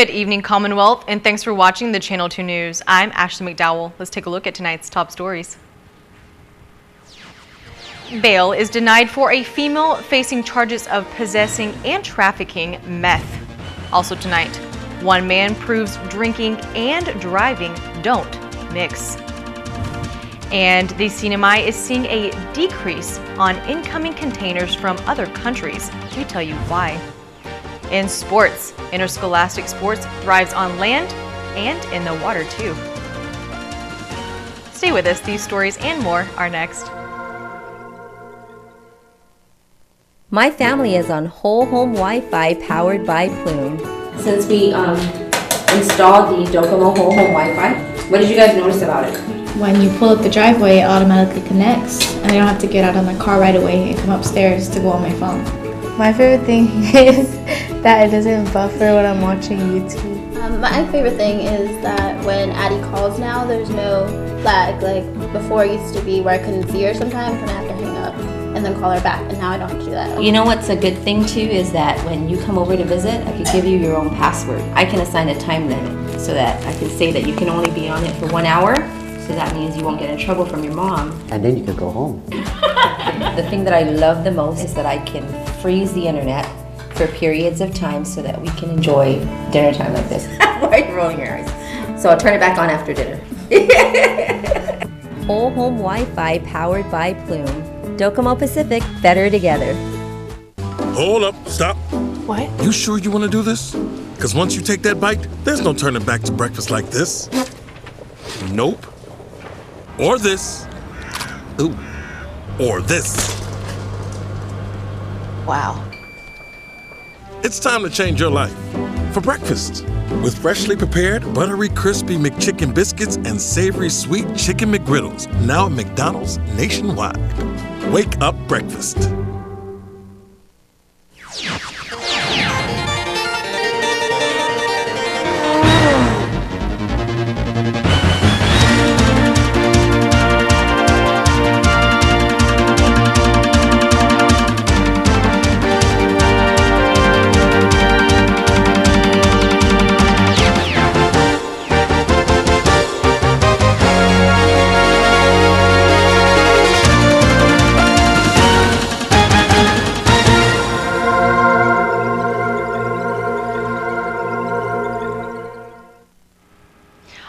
Good evening, Commonwealth, and thanks for watching the Channel 2 News. I'm Ashley McDowell. Let's take a look at tonight's top stories. Bail is denied for a female facing charges of possessing and trafficking meth. Also tonight, one man proves drinking and driving don't mix. And the CNMI is seeing a decrease on incoming containers from other countries. We tell you why. In sports, interscholastic sports thrives on land and in the water too. Stay with us, these stories and more are next. My family is on whole home Wi-Fi powered by Plume. Since we installed the Docomo whole home Wi-Fi, what did you guys notice about it? When you pull up the driveway, it automatically connects, and I don't have to get out of my car right away and come upstairs to go on my phone. My favorite thing is that it doesn't buffer when I'm watching YouTube. My favorite thing is that when Addie calls now, there's no lag. Like before it used to be where I couldn't see her sometimes and I have to hang up and then call her back, and now I don't have to do that. You know what's a good thing too is that when you come over to visit, I could give you your own password. I can assign a time limit so that I can say that you can only be on it for 1 hour. So that means you won't get in trouble from your mom. And then you can go home. The thing that I love the most is that I can freeze the internet for periods of time so that we can enjoy dinner time like this. Why are you rolling your eyes? So I'll turn it back on after dinner. Whole home Wi-Fi powered by Plume. Docomo Pacific, better together. Hold up, stop. What? You sure you want to do this? Because once you take that bite, there's no turning back to breakfast like this. Nope. Or this. Ooh. Or this. Wow. It's time to change your life. For breakfast. With freshly prepared, buttery, crispy McChicken biscuits and savory sweet chicken McGriddles. Now at McDonald's nationwide. Wake up breakfast.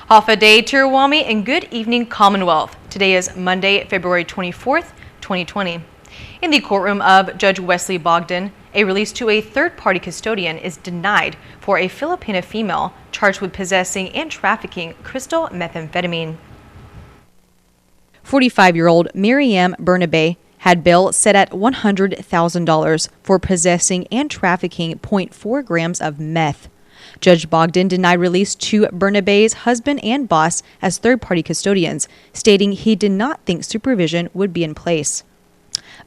Hafa Day, Tirawami, and good evening, Commonwealth. Today is Monday, February 24th, 2020. In the courtroom of Judge Wesley Bogdan, a release to a third-party custodian is denied for a Filipina female charged with possessing and trafficking crystal methamphetamine. 45-year-old Miriam Bernabe had bail set at $100,000 for possessing and trafficking 0.4 grams of meth. Judge Bogdan denied release to Bernabe's husband and boss as third-party custodians, stating he did not think supervision would be in place,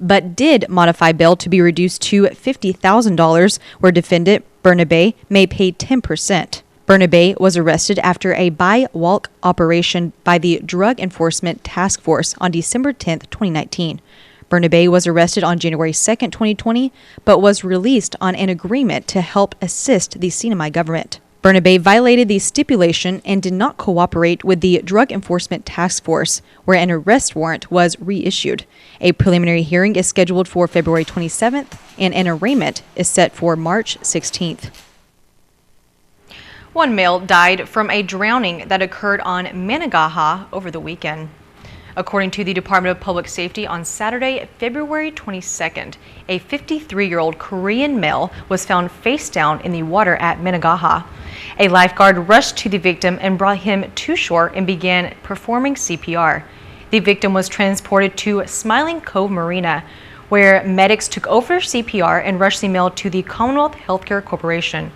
but did modify bail to be reduced to $50,000, where defendant Bernabe may pay 10%. Bernabe was arrested after a buy-walk operation by the Drug Enforcement Task Force on December 10, 2019. Bernabe was arrested on January 2, 2020, but was released on an agreement to help assist the CNMI government. Bernabe violated the stipulation and did not cooperate with the Drug Enforcement Task Force, where an arrest warrant was reissued. A preliminary hearing is scheduled for February 27th, and an arraignment is set for March 16th. One male died from a drowning that occurred on Managaha over the weekend. According to the Department of Public Safety, on Saturday, February 22nd, a 53-year-old Korean male was found face down in the water at Managaha. A lifeguard rushed to the victim and brought him to shore and began performing CPR. The victim was transported to Smiling Cove Marina, where medics took over CPR and rushed the male to the Commonwealth Healthcare Corporation.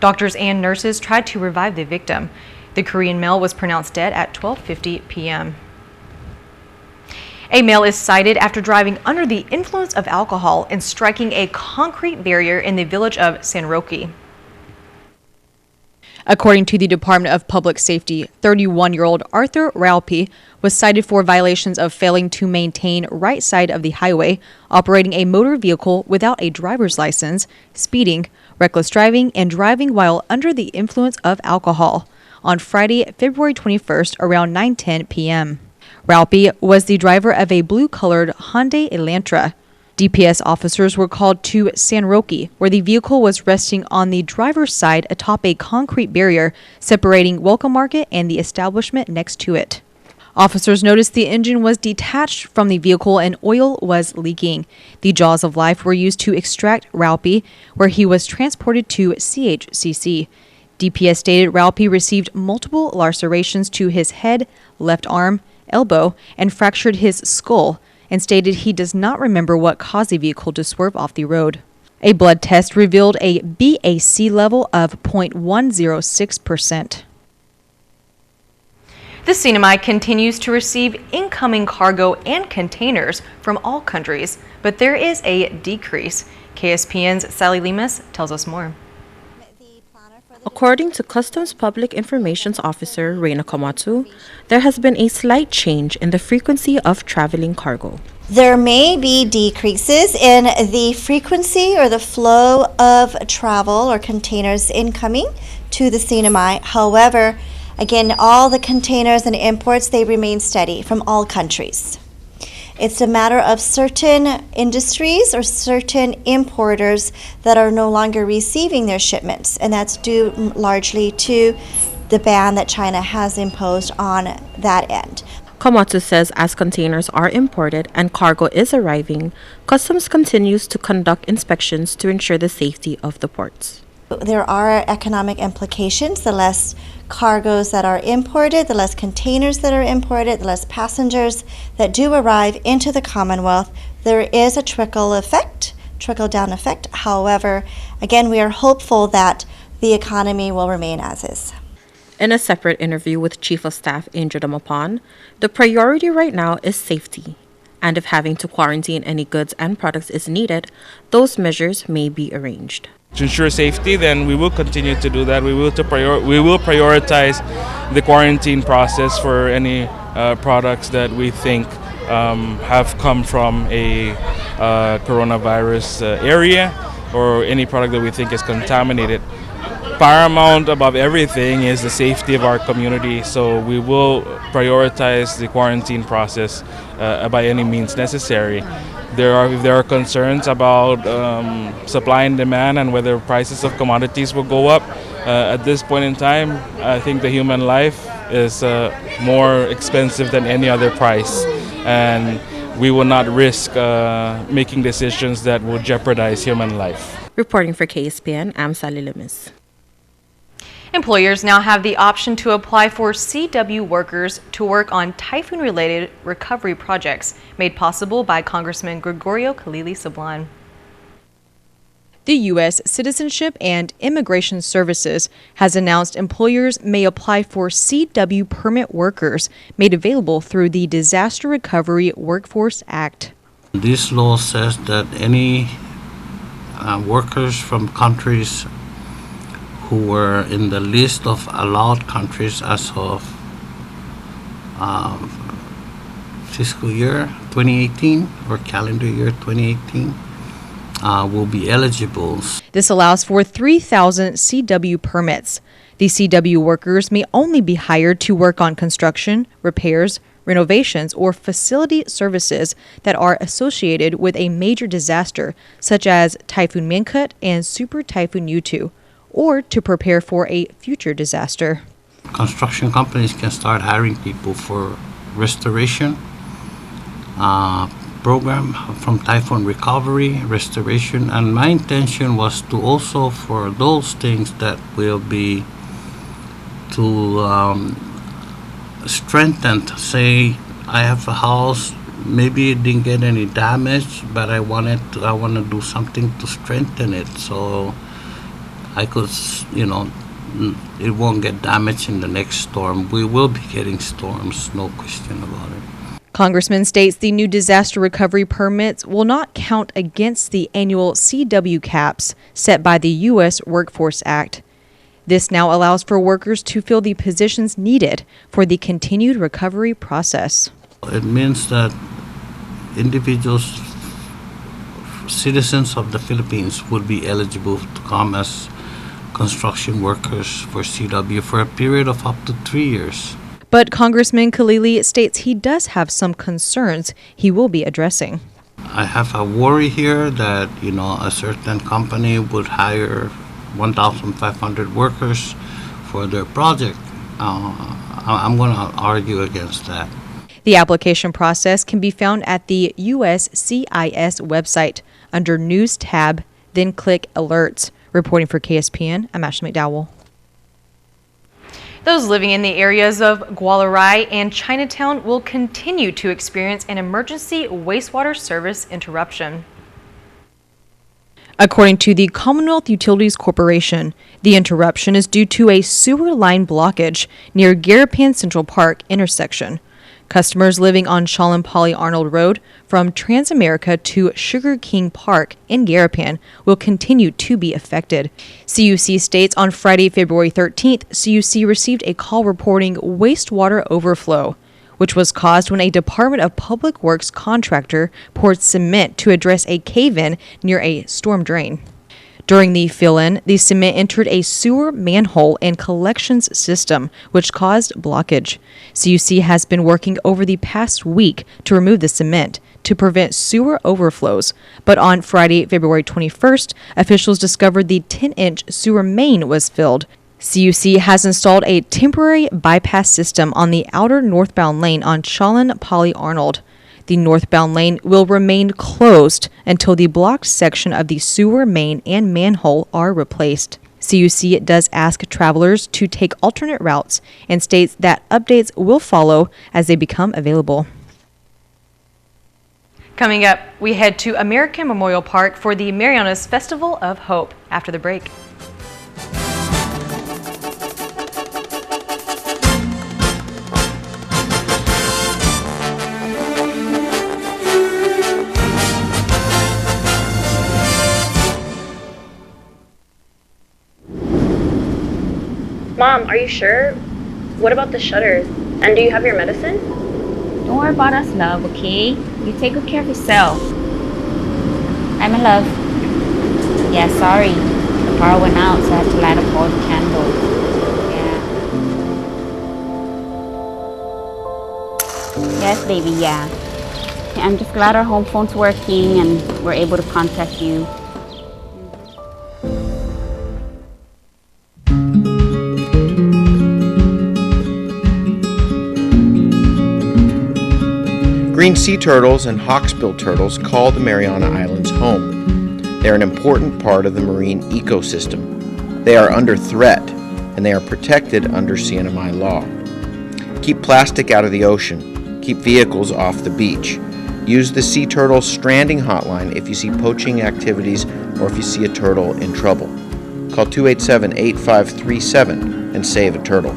Doctors and nurses tried to revive the victim. The Korean male was pronounced dead at 12:50 p.m. A male is cited after driving under the influence of alcohol and striking a concrete barrier in the village of San Roque. According to the Department of Public Safety, 31-year-old Arthur Raupi was cited for violations of failing to maintain right side of the highway, operating a motor vehicle without a driver's license, speeding, reckless driving, and driving while under the influence of alcohol on Friday, February 21st around 9:10 p.m. Raupi was the driver of a blue-colored Hyundai Elantra. DPS officers were called to San Roque, where the vehicle was resting on the driver's side atop a concrete barrier separating Welcome Market and the establishment next to it. Officers noticed the engine was detached from the vehicle and oil was leaking. The jaws of life were used to extract Raupi, where he was transported to CHCC. DPS stated Raupi received multiple lacerations to his head, left arm, elbow, and fractured his skull, and stated he does not remember what caused the vehicle to swerve off the road. A blood test revealed a BAC level of 0.106%. The CNMI continues to receive incoming cargo and containers from all countries, but there is a decrease. KSPN's Sally Lemus tells us more. According to Customs Public Information Officer Reina Komatsu, there has been a slight change in the frequency of traveling cargo. There may be decreases in the frequency or the flow of travel or containers incoming to the CNMI. However, again, all the containers and imports, they remain steady from all countries. It's a matter of certain industries or certain importers that are no longer receiving their shipments, and that's due largely to the ban that China has imposed on that end. Komatsu says as containers are imported and cargo is arriving, Customs continues to conduct inspections to ensure the safety of the ports. There are economic implications. The less cargoes that are imported, the less containers that are imported, the less passengers that do arrive into the Commonwealth. There is a trickle down effect. However, again, we are hopeful that the economy will remain as is. In a separate interview with Chief of Staff Andrew Damapan, the priority right now is safety. And if having to quarantine any goods and products is needed, those measures may be arranged. To ensure safety, then we will continue to do that. We will prioritize the quarantine process for any products that we think have come from a coronavirus area or any product that we think is contaminated. Paramount above everything is the safety of our community, so we will prioritize the quarantine process by any means necessary. If there are concerns about supply and demand and whether prices of commodities will go up, at this point in time, I think the human life is more expensive than any other price, and we will not risk making decisions that will jeopardize human life. Reporting for KSPN, I'm Sally Lemus. Employers now have the option to apply for CW workers to work on typhoon-related recovery projects, made possible by Congressman Gregorio Khalili Sablan. The U.S. Citizenship and Immigration Services has announced employers may apply for CW permit workers made available through the Disaster Recovery Workforce Act. This law says that any workers from countries who were in the list of allowed countries as of fiscal year 2018 or calendar year 2018 will be eligible. This allows for 3,000 CW permits. The CW workers may only be hired to work on construction, repairs, renovations, or facility services that are associated with a major disaster, such as Typhoon Mangkhut and Super Typhoon Yutu, or to prepare for a future disaster. Construction companies can start hiring people for restoration program from typhoon recovery, restoration, and my intention was to also for those things that will be to strengthen. Say I have a house, maybe it didn't get any damage, but I want to do something to strengthen it so I could, it won't get damaged in the next storm. We will be getting storms, no question about it. Congressman states the new disaster recovery permits will not count against the annual CW caps set by the U.S. Workforce Act. This now allows for workers to fill the positions needed for the continued recovery process. It means that individuals citizens of the Philippines would be eligible to come as construction workers for CW for a period of up to 3 years. But Congressman Khalili states he does have some concerns he will be addressing. I have a worry here that, a certain company would hire 1,500 workers for their project. I'm going to argue against that. The application process can be found at the USCIS website under News tab, then click Alerts. Reporting for KSPN, I'm Ashley McDowell. Those living in the areas of Gualarai and Chinatown will continue to experience an emergency wastewater service interruption. According to the Commonwealth Utilities Corporation, the interruption is due to a sewer line blockage near Garapan Central Park intersection. Customers living on Shawn Polly Arnold Road from Transamerica to Sugar King Park in Garapan will continue to be affected. CUC states on Friday, February 13th, CUC received a call reporting wastewater overflow, which was caused when a Department of Public Works contractor poured cement to address a cave-in near a storm drain. During the fill-in, the cement entered a sewer manhole and collections system, which caused blockage. CUC has been working over the past week to remove the cement to prevent sewer overflows, but on Friday, February 21st, officials discovered the 10-inch sewer main was filled. CUC has installed a temporary bypass system on the outer northbound lane on Shawn Polly Arnold. The northbound lane will remain closed until the blocked section of the sewer main and manhole are replaced. CUC does ask travelers to take alternate routes and states that updates will follow as they become available. Coming up, we head to American Memorial Park for the Marianas Festival of Hope after the break. Mom, are you sure? What about the shutters? And do you have your medicine? Don't worry about us, love, okay? You take good care of yourself. Hi, my love. Yeah, sorry. The power went out, so I had to light up all the candles. Yeah. Yes, baby, yeah. I'm just glad our home phone's working and we're able to contact you. Green sea turtles and hawksbill turtles call the Mariana Islands home. They're an important part of the marine ecosystem. They are under threat, and they are protected under CNMI law. Keep plastic out of the ocean. Keep vehicles off the beach. Use the Sea Turtle Stranding Hotline if you see poaching activities or if you see a turtle in trouble. Call 287-8537 and save a turtle.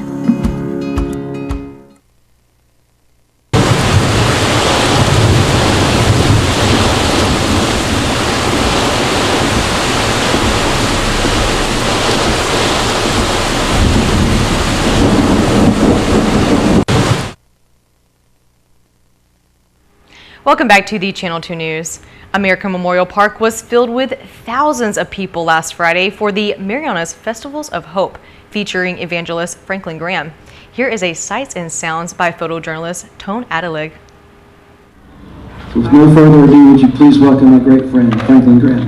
Welcome back to the Channel 2 News. American Memorial Park was filled with thousands of people last Friday for the Marianas Festivals of Hope, featuring evangelist Franklin Graham. Here is a Sights and Sounds by photojournalist Tone Adelig. So with no further ado, would you please welcome my great friend, Franklin Graham.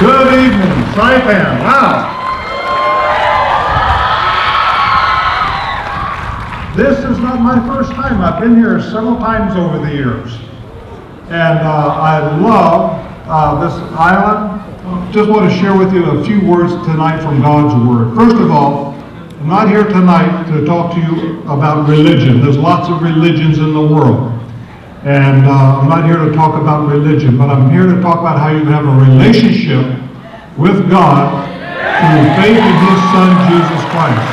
Good evening, Saipan. Wow. This is not my first time. I've been here several times over the years. And I love this island. Just want to share with you a few words tonight from God's Word. First of all, I'm not here tonight to talk to you about religion. There's lots of religions in the world. And I'm not here to talk about religion, but I'm here to talk about how you can have a relationship with God through faith in His Son, Jesus Christ.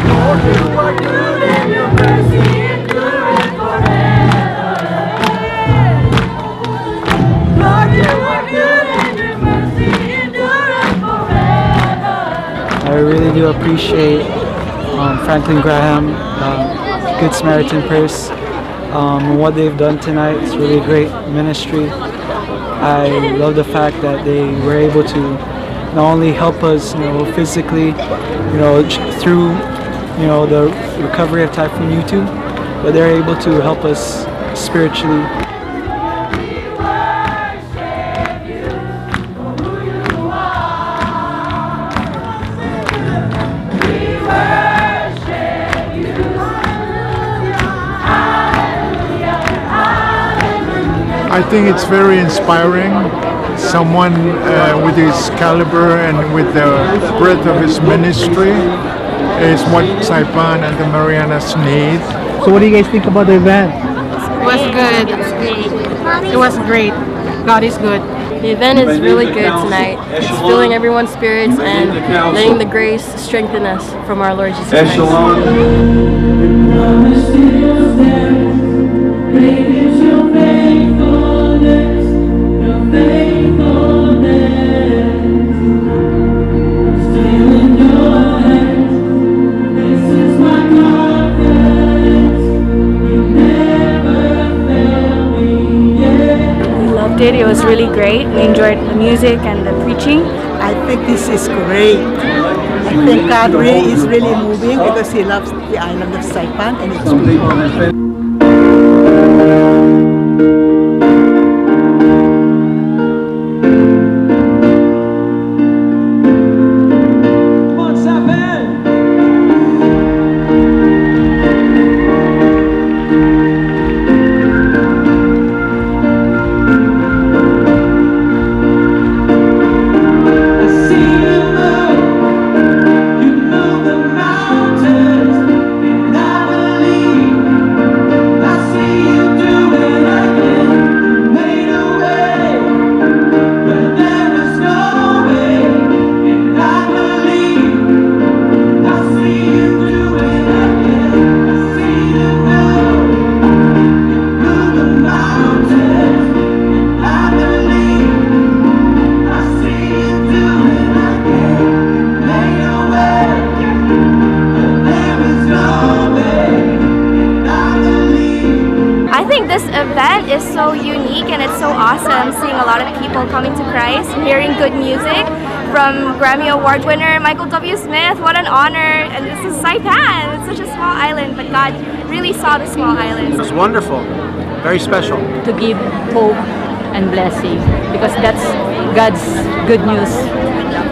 Lord, you are good and your mercy endureth forever. Lord, you are good and your mercy endureth forever. I really do appreciate Franklin Graham, Good Samaritan Purse, and what they've done tonight. It's really great ministry. I love the fact that they were able to not only help us, physically, through, the recovery of Typhoon U2, but they're able to help us spiritually. I think it's very inspiring. Someone with his caliber and with the breadth of his ministry is what Saipan and the Marianas need. So what do you guys think about the event? It was good. It was great. God is good. The event is really good tonight. It's filling everyone's spirits and letting the grace strengthen us from our Lord Jesus Christ. It was really great. We enjoyed the music and the preaching. I think this is great. I think God really is really moving because He loves the island of Saipan and its people. This event is so unique and it's so awesome seeing a lot of people coming to Christ, hearing good music from Grammy Award winner Michael W. Smith. What an honor. And this is Saipan. It's such a small island, but God really saw the small island. It was wonderful. Very special. To give hope and blessing, because that's God's good news,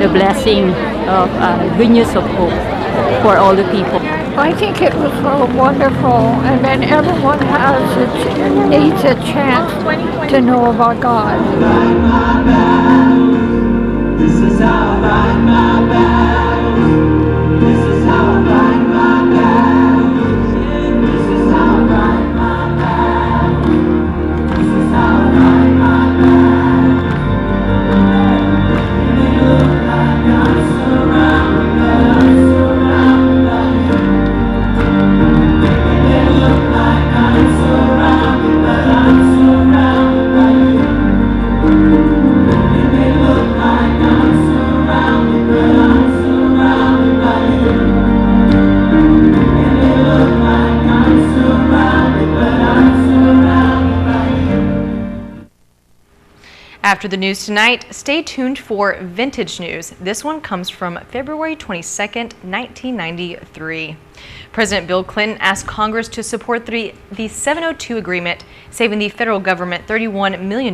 the blessing of good news of hope for all the people. I think it was wonderful, and then everyone needs a chance to know about God. This is how I fight my battles. This is how I fight my battles. This is how I fight my battles. This is how I fight my battles. It may look like I'm surrounded, but I'm surrounded by you. It may look like I'm surrounded, but I'm surrounded by you. It may look like I'm surrounded, but I'm surrounded by you. It may look like I'm surrounded, but I'm surrounded by you. After the news tonight, stay tuned for vintage news. This one comes from February 22nd, 1993. President Bill Clinton asked Congress to support the 702 agreement, saving the federal government $31 million.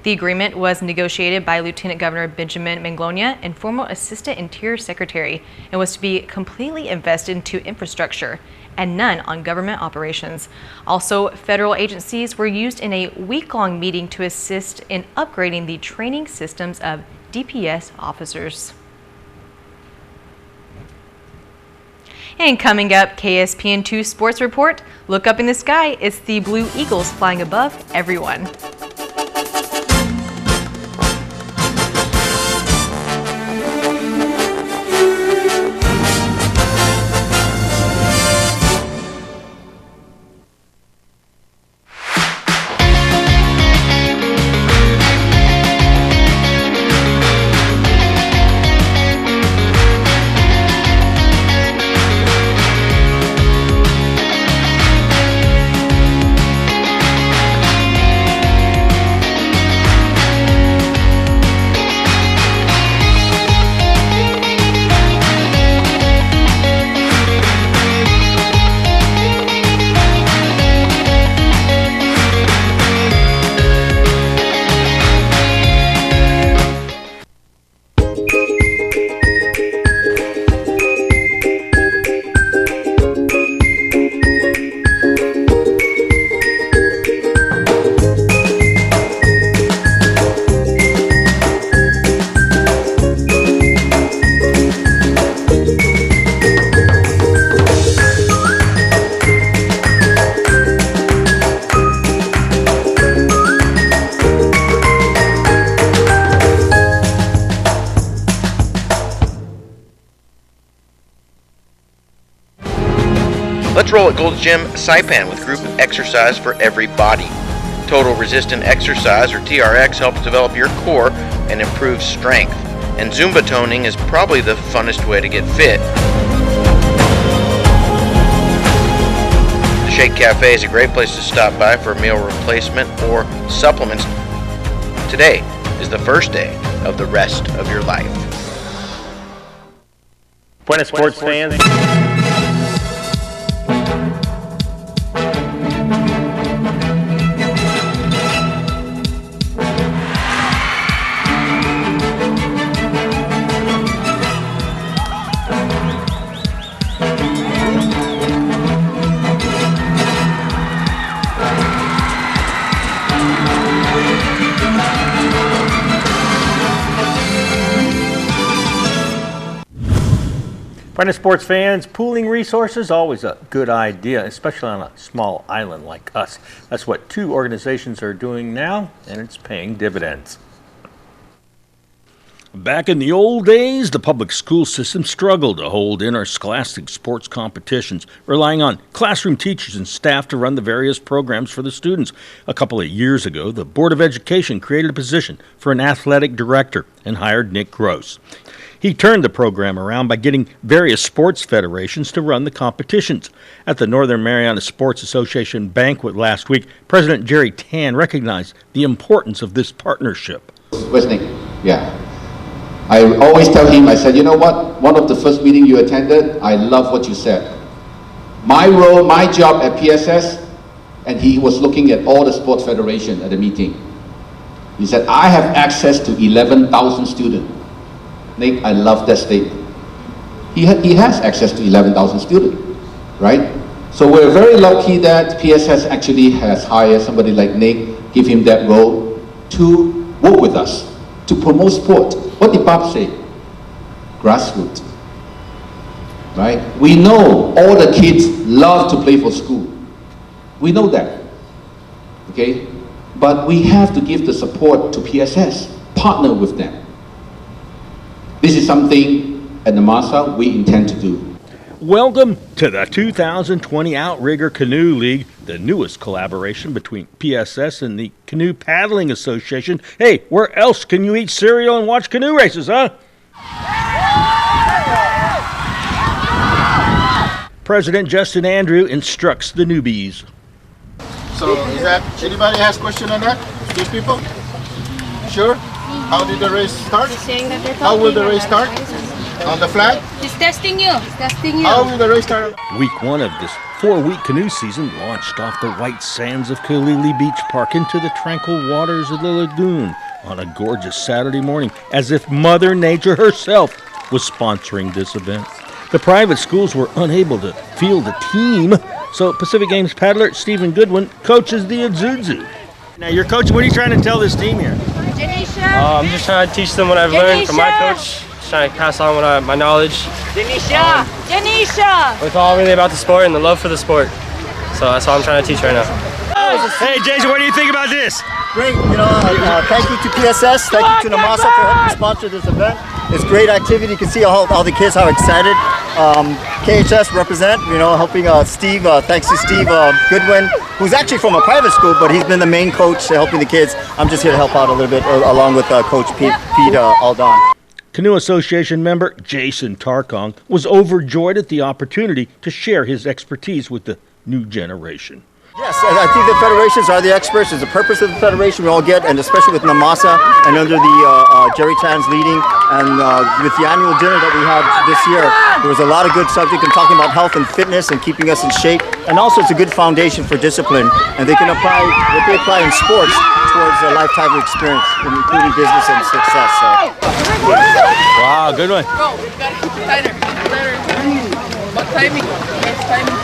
The agreement was negotiated by Lieutenant Governor Benjamin Manglonia and former Assistant Interior Secretary and was to be completely invested into infrastructure and none on government operations. Also, federal agencies were used in a week-long meeting to assist in upgrading the training systems of DPS officers. And coming up, KSPN2 Sports Report. Look up in the sky. It's the Blue Eagles flying above everyone. Let's roll at Gold's Gym Saipan with group exercise for every body. Total Resistant Exercise, or TRX, helps develop your core and improve strength. And Zumba toning is probably the funnest way to get fit. The Shake Cafe is a great place to stop by for a meal replacement or supplements. Today is the first day of the rest of your life. Buenas sports fans. Buenas sports fans, pooling resources, always a good idea, especially on a small island like us. That's what two organizations are doing now, and it's paying dividends. Back in the old days, the public school system struggled to hold interscholastic sports competitions, relying on classroom teachers and staff to run the various programs for the students. A couple of years ago, the Board of Education created a position for an athletic director and hired Nick Gross. He turned the program around by getting various sports federations to run the competitions. At the Northern Mariana Sports Association banquet last week, President Jerry Tan recognized the importance of this partnership. Where's Nick? Yeah. I always tell him, I said, you know what? One of the first meetings you attended, I love what you said. My role, my job at PSS, and he was looking at all the sports federation at the meeting. He said, I have access to 11,000 students. Nick, I love that statement. He has access to 11,000 students, right? So we're very lucky that PSS actually has hired somebody like Nick, give him that role to work with us, to promote sport. What did Bob say? Grassroots, right? We know all the kids love to play for school. We know that, okay? But we have to give the support to PSS, partner with them. This is something at Namasa we intend to do. Welcome to the 2020 Outrigger Canoe League, the newest collaboration between PSS and the Canoe Paddling Association. Hey, where else can you eat cereal and watch canoe races, huh? President Justin Andrew instructs the newbies. So, is that, anybody has question on that? These people? Sure? How did the race start? How will the race start? On the flag? He's testing you. He's testing you. How will the race start? Week one of this 4-week canoe season launched off the white sands of Kalili Beach Park into the tranquil waters of the lagoon on a gorgeous Saturday morning, as if Mother Nature herself was sponsoring this event. The private schools were unable to field a team, so Pacific Games paddler Stephen Goodwin coaches the Azuzu. Now, you're coaching, what are you trying to tell this team here? I'm just trying to teach them what I've learned from my coach. Just trying to pass on my knowledge. It's all really about the sport and the love for the sport. So that's all I'm trying to teach right now. Hey, Jason, what do you think about this? Great, thank you to PSS, thank you to Namasa for helping sponsor this event. It's great activity. You can see all the kids how excited. KHS represent, helping Steve, thanks to Steve Goodwin, who's actually from a private school, but he's been the main coach helping the kids. I'm just here to help out a little bit, along with Coach Pete Aldon. Canoe Association member Jason Tarkong was overjoyed at the opportunity to share his expertise with the new generation. Yes, I think the federations are the experts. It's the purpose of the federation we all get, and especially with Namasa and under the Jerry Tan's leading, and with the annual dinner that we had this year, there was a lot of good subject in talking about health and fitness and keeping us in shape, and also it's a good foundation for discipline, and they can apply what they apply in sports towards a lifetime experience, including business and success. So. Wow, good one. Go, we gotta keep it tighter. What timing? Next timing.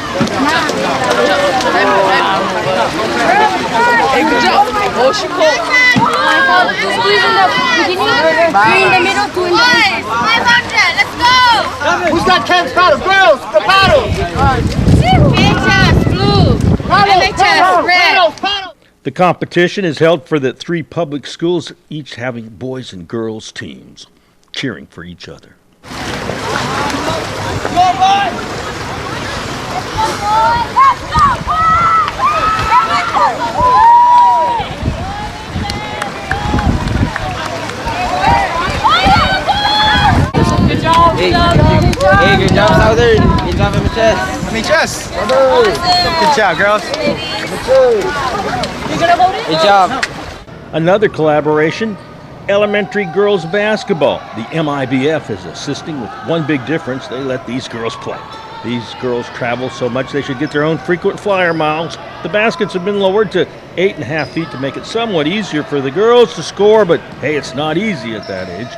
Hey, good job. Oh, she cold. Squeeze in the beginning, three in the middle, two in the end. 500, let's go! Who's got Ken's paddle? Girls, the paddle! KHS, blue. MHS, red. The competition is held for the 3 public schools, each having boys and girls teams, cheering for each other. Good job. Hey, good job, Southern. Good job, MHS. MHS. Good job, girls. Good job. Another collaboration, elementary girls basketball. The MIBF is assisting with one big difference. They let these girls play. These girls travel so much they should get their own frequent flyer miles. The baskets have been lowered to 8.5 feet to make it somewhat easier for the girls to score, but hey, it's not easy at that age.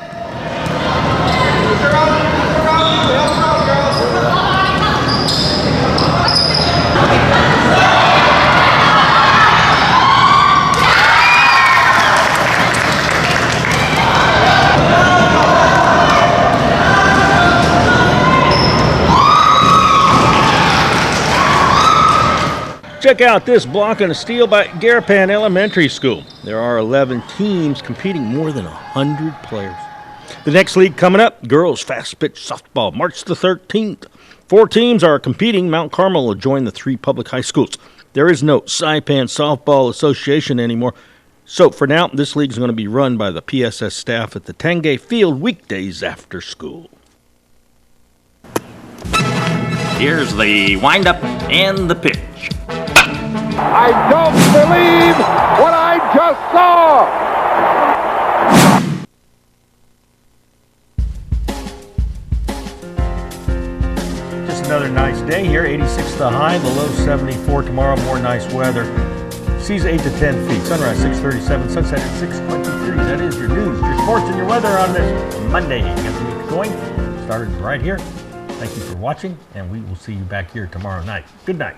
Check out this block and a steal by Garapan Elementary School. There are 11 teams competing, more than 100 players. The next league coming up, girls fast pitch softball, March the 13th. 4 teams are competing. Mount Carmel will join the 3 public high schools. There is no Saipan Softball Association anymore. So for now, this league is going to be run by the PSS staff at the Tangay Field weekdays after school. Here's the windup and the pitch. I don't believe what I just saw! Just another nice day here. 86 the high, the low 74 tomorrow. More nice weather. Seas 8 to 10 feet. Sunrise 6:37, sunset at 6:23. That is your news, your sports, and your weather on this Monday. Got the week going. Started right here. Thank you for watching, and we will see you back here tomorrow night. Good night.